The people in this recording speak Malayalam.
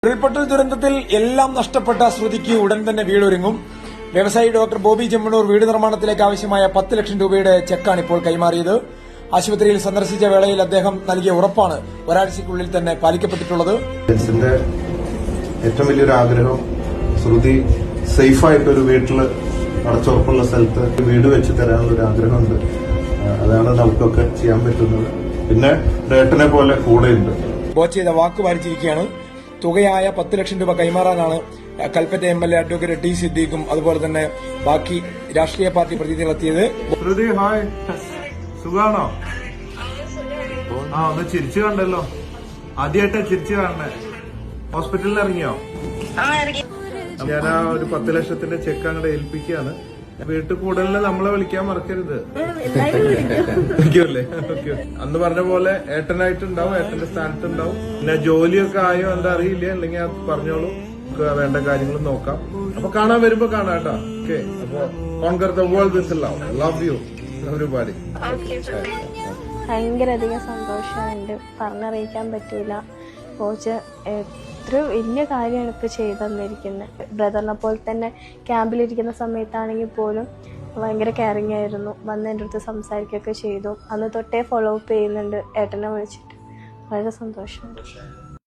ഉരുൾപൊട്ടൽ ദുരന്തത്തിൽ എല്ലാം നഷ്ടപ്പെട്ട ശ്രുതിക്ക് ഉടൻ തന്നെ വീടൊരുങ്ങും. വ്യവസായി ഡോക്ടർ ബോബി ചെമ്മണ്ണൂർ വീട് നിർമ്മാണത്തിലേക്ക് ആവശ്യമായ 10 ലക്ഷം രൂപയുടെ ചെക്കാണ് ഇപ്പോൾ കൈമാറിയത്. ആശുപത്രിയിൽ സന്ദർശിച്ച വേളയിൽ അദ്ദേഹം നൽകിയ ഉറപ്പാണ് ഒരാഴ്ചയ്ക്കുള്ളിൽ തന്നെ പാലിക്കപ്പെട്ടിട്ടുള്ളത്. ഏറ്റവും വലിയൊരു ആഗ്രഹം ശ്രുതി സേഫായിട്ടൊരു വീട്ടിൽ അടച്ചുറപ്പുള്ള സ്ഥലത്ത് വീട് വെച്ച് തരാനുള്ള ഒരു ആഗ്രഹമുണ്ട്. അതാണ് നമുക്കൊക്കെ ചെയ്യാൻ പറ്റുന്നത്. പിന്നെ ഏട്ടനെ പോലെ കൂടെയുണ്ട്. ബോച്ച് ചെയ്ത വാക്ക് പാലിച്ചിരിക്കുകയാണ്. തുകയായ 10 ലക്ഷം രൂപ കൈമാറാനാണ് കൽപ്പറ്റ MLA അഡ്വക്കേറ്റ് ടി സിദ്ദീഖും അതുപോലെ തന്നെ ബാക്കി രാഷ്ട്രീയ പാർട്ടി പ്രതിനിധികളെത്തിയത്. ശ്രുതി ഹായ്, സുഖാണോ? ഒന്ന് ചിരിച്ചു കണ്ടല്ലോ. ആദ്യമായിട്ടാ ചിരിച്ചു കാണണേ. ഹോസ്പിറ്റലിൽ ഇറങ്ങിയോ? ഞാൻ ഒരു 10 ലക്ഷത്തിന്റെ ചെക്ക് അങ്ങോട്ട് ഏൽപ്പിക്കുകയാണ്. വീട്ടിൽ കൂടുതലിന് നമ്മളെ വിളിക്കാൻ മറക്കരുത്. വിളിക്കുമല്ലേ? ഓക്കെ. അന്ന് പറഞ്ഞ പോലെ ഏട്ടനായിട്ടുണ്ടാവും, ഏട്ടന്റെ സ്ഥാനത്തുണ്ടാവും. പിന്നെ ജോലിയൊക്കെ ആയോ എന്താ അറിയില്ല, അല്ലെങ്കിൽ അത് പറഞ്ഞോളൂ, വേണ്ട കാര്യങ്ങൾ നോക്കാം. അപ്പൊ കാണാൻ വരുമ്പോ കാണാം കേട്ടോ. ഓക്കെ. അപ്പൊ conquer the world with love. Love you everybody. ഭയങ്കര അധികം സന്തോഷമുണ്ട്, പറഞ്ഞറിയിക്കാൻ പറ്റൂല. കോച്ച് എത്ര വലിയ കാര്യമാണ് ഇപ്പോൾ ചെയ്തു തന്നിരിക്കുന്നത്. ബ്രദറിനെ പോലെ തന്നെ ക്യാമ്പിലിരിക്കുന്ന സമയത്താണെങ്കിൽ പോലും ഭയങ്കര കെയറിങ് ആയിരുന്നു. വന്ന് എൻ്റെ അടുത്ത് സംസാരിക്കുകയൊക്കെ ചെയ്തു. അന്ന് തൊട്ടേ ഫോളോ അപ്പ് ചെയ്യുന്നുണ്ട് ഏട്ടനെ വിളിച്ചിട്ട്. വളരെ സന്തോഷമുണ്ട്.